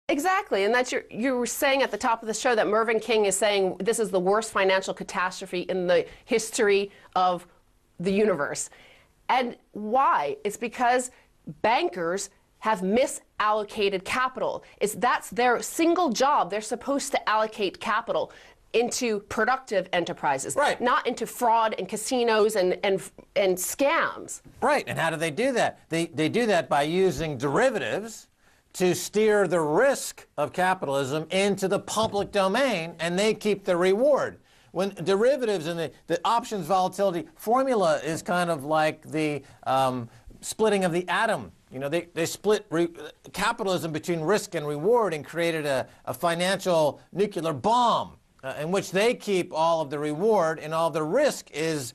Exactly, and that's you were saying at the top of the show that Mervyn King is saying this is the worst financial catastrophe in the history of the universe. And why? It's because bankers have misallocated capital. That's their single job. They're supposed to allocate capital into productive enterprises, right, not into fraud and casinos and scams. Right, and how do they do that? They do that by using derivatives to steer the risk of capitalism into the public domain, and they keep the reward. When derivatives and the options volatility formula is kind of like the splitting of the atom. You know, they split capitalism between risk and reward and created a financial nuclear bomb in which they keep all of the reward and all the risk is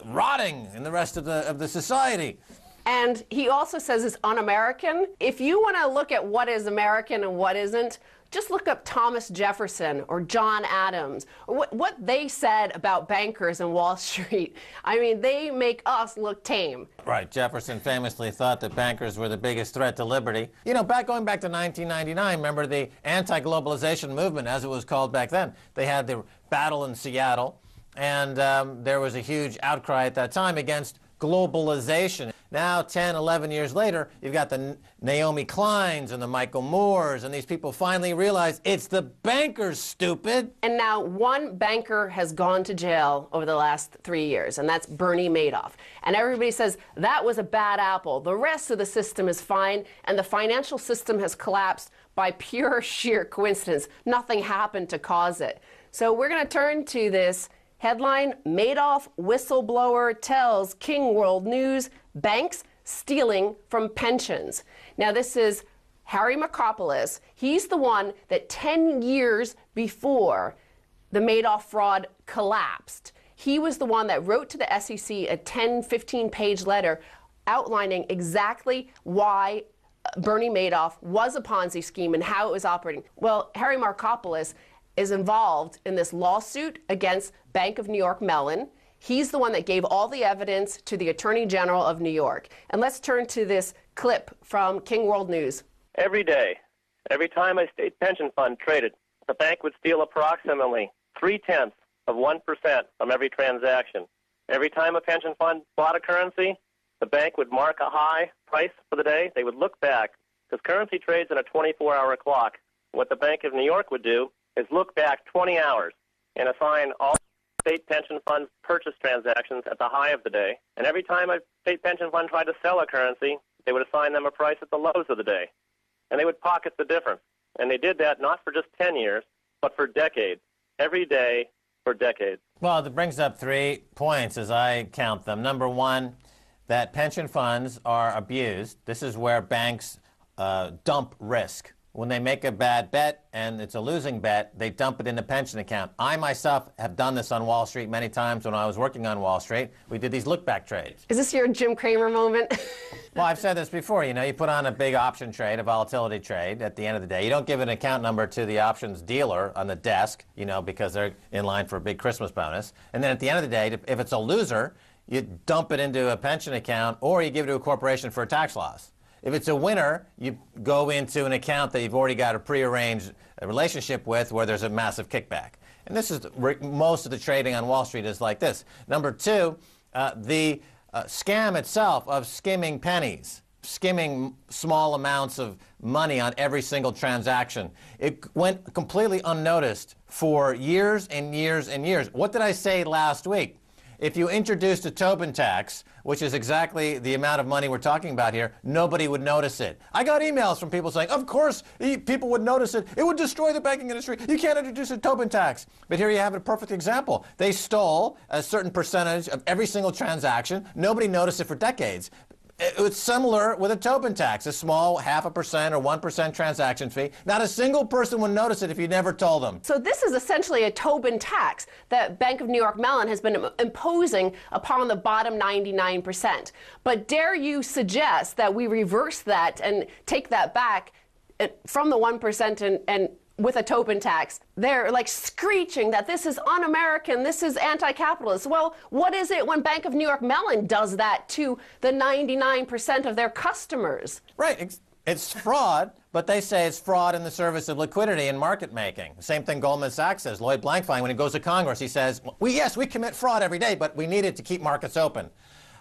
rotting in the rest of the society. And he also says it's un-American. If you want to look at what is American and what isn't, just look up Thomas Jefferson or John Adams, or what they said about bankers and Wall Street. I mean, they make us look tame. Right. Jefferson famously thought that bankers were the biggest threat to liberty. You know, going back to 1999, remember the anti-globalization movement, as it was called back then. They had the battle in Seattle, and there was a huge outcry at that time against globalization. Now, 10, 11 years later, you've got the Naomi Kleins and the Michael Moores, and these people finally realize it's the bankers, stupid. And now one banker has gone to jail over the last 3 years, and that's Bernie Madoff. And everybody says that was a bad apple. The rest of the system is fine, and the financial system has collapsed by pure sheer coincidence. Nothing happened to cause it. So we're going to turn to this headline: Madoff whistleblower tells King World News banks stealing from pensions. Now, this is Harry Markopolos. He's the one that 10 years before the Madoff fraud collapsed, he was the one that wrote to the SEC a 10, 15-page letter outlining exactly why Bernie Madoff was a Ponzi scheme and how it was operating. Well, Harry Markopolos is involved in this lawsuit against Bank of New York Mellon. He's the one that gave all the evidence to the Attorney General of New York. And let's turn to this clip from King World News. Every day, every time a state pension fund traded, the bank would steal approximately 0.3% from every transaction. Every time a pension fund bought a currency, the bank would mark a high price for the day. They would look back, because currency trades in a 24-hour clock. What the Bank of New York would do is look back 20 hours and assign all state pension funds purchase transactions at the high of the day. And every time a state pension fund tried to sell a currency, they would assign them a price at the lows of the day. And they would pocket the difference. And they did that not for just 10 years, but for decades. Every day for decades. Well, that brings up 3 points as I count them. Number one, that pension funds are abused. This is where banks dump risk. When they make a bad bet and it's a losing bet, they dump it in the pension account. I myself have done this on Wall Street many times when I was working on Wall Street. We did these look-back trades. Is this your Jim Cramer moment? Well, I've said this before. You know, you put on a big option trade, a volatility trade at the end of the day. You don't give an account number to the options dealer on the desk, you know, because they're in line for a big Christmas bonus. And then at the end of the day, if it's a loser, you dump it into a pension account or you give it to a corporation for a tax loss. If it's a winner, you go into an account that you've already got a prearranged relationship with where there's a massive kickback. And this is most of the trading on Wall Street is like this. Number two, the scam itself of skimming pennies, skimming small amounts of money on every single transaction. It went completely unnoticed for years and years and years. What did I say last week? If you introduced a Tobin tax, which is exactly the amount of money we're talking about here, nobody would notice it. I got emails from people saying, of course, people would notice it. It would destroy the banking industry. You can't introduce a Tobin tax. But here you have a perfect example. They stole a certain percentage of every single transaction. Nobody noticed it for decades. It's similar with a Tobin tax, a small 0.5% or 1% transaction fee. Not a single person would notice it if you never told them. So this is essentially a Tobin tax that Bank of New York Mellon has been imposing upon the bottom 99%. But dare you suggest that we reverse that and take that back from the 1% and with a Tobin tax? They're like screeching that this is un-American, this is anti-capitalist. Well, what is it when Bank of New York Mellon does that to the 99% of their customers? Right. It's fraud, but they say it's fraud in the service of liquidity and market making. Same thing Goldman Sachs says. Lloyd Blankfein, when he goes to Congress, he says, yes, we commit fraud every day, but we need it to keep markets open.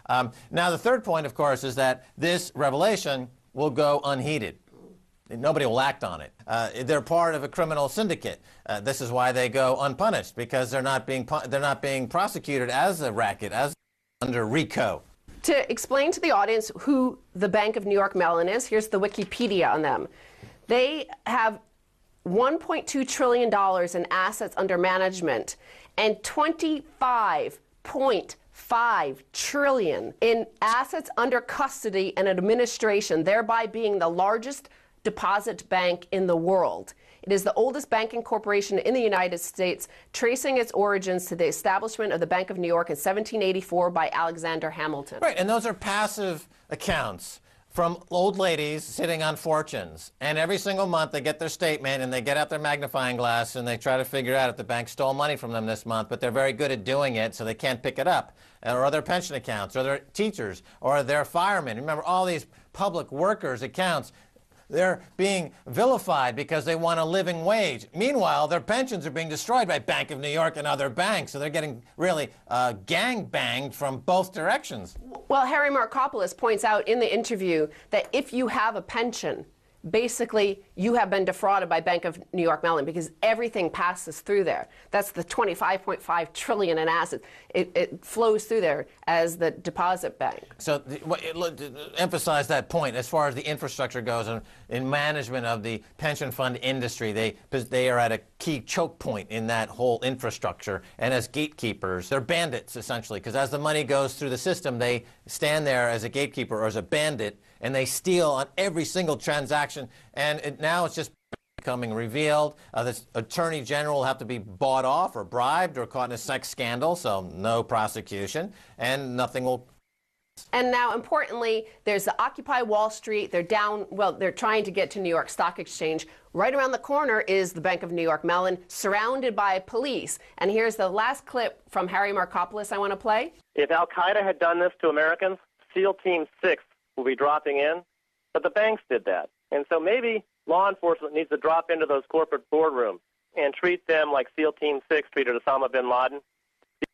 Now, the third point, of course, is that this revelation will go unheeded. Nobody will act on it. They're part of a criminal syndicate. This is why they go unpunished, because they're not being prosecuted as a racket, as under RICO. To explain to the audience who the Bank of New York Mellon is, here's the Wikipedia on them. They have $1.2 trillion in assets under management and $25.5 trillion in assets under custody and administration, thereby being the largest deposit bank in the world. It is the oldest banking corporation in the United States, tracing its origins to the establishment of the Bank of New York in 1784 by Alexander Hamilton. Right, and those are passive accounts from old ladies sitting on fortunes. And every single month they get their statement and they get out their magnifying glass and they try to figure out if the bank stole money from them this month, but they're very good at doing it, so they can't pick it up. Or their pension accounts, or their teachers, or their firemen. Remember, all these public workers' accounts, they're being vilified because they want a living wage. Meanwhile, their pensions are being destroyed by Bank of New York and other banks, so they're getting really gang-banged from both directions. Well, Harry Markopolos points out in the interview that if you have a pension, basically you have been defrauded by Bank of New York Mellon because everything passes through there. That's the $25.5 trillion in assets. It flows through there as the deposit bank. So emphasize that point as far as the infrastructure goes in management of the pension fund industry. They are at a key choke point in that whole infrastructure, and as gatekeepers, they're bandits essentially, because as the money goes through the system, they stand there as a gatekeeper or as a bandit, and they steal on every single transaction, and now it's just becoming revealed. This attorney general will have to be bought off or bribed or caught in a sex scandal, so no prosecution, and nothing will. And now, importantly, there's the Occupy Wall Street. They're trying to get to New York Stock Exchange. Right around the corner is the Bank of New York Mellon, surrounded by police. And here's the last clip from Harry Markopolos I want to play. If Al-Qaeda had done this to Americans, SEAL Team 6 will be dropping in, but the banks did that. And so maybe law enforcement needs to drop into those corporate boardrooms and treat them like SEAL Team 6 treated Osama bin Laden. They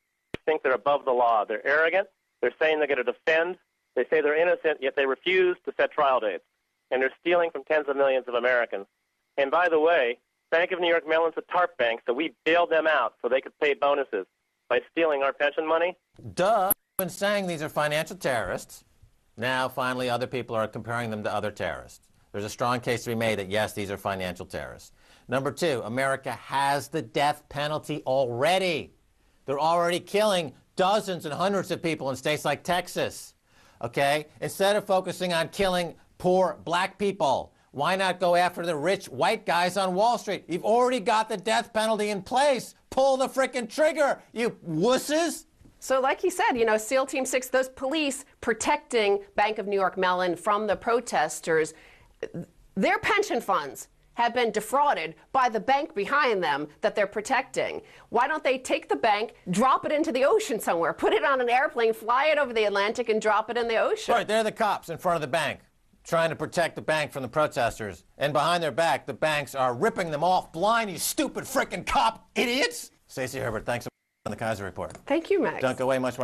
think they're above the law. They're arrogant. They're saying they're going to defend. They say they're innocent, yet they refuse to set trial dates. And they're stealing from tens of millions of Americans. And by the way, Bank of New York Mellon's a TARP bank, so we bailed them out so they could pay bonuses by stealing our pension money. Duh. When saying these are financial terrorists, now finally other people are comparing them to other terrorists. There's a strong case to be made that, yes, these are financial terrorists. Number two, America has the death penalty already. They're already killing dozens and hundreds of people in states like Texas, okay? Instead of focusing on killing poor black people, why not go after the rich white guys on Wall Street? You've already got the death penalty in place. Pull the frickin' trigger, you wusses. So like he said, you know, SEAL Team 6, those police protecting Bank of New York Mellon from the protesters, their pension funds have been defrauded by the bank behind them that they're protecting. Why don't they take the bank, drop it into the ocean somewhere, put it on an airplane, fly it over the Atlantic, and drop it in the ocean? Right, they're the cops in front of the bank, trying to protect the bank from the protesters. And behind their back, the banks are ripping them off blind, you stupid frickin' cop idiots! Stacey Herbert, thanks so much on the Keiser Report. Thank you, Max. Don't go away much more.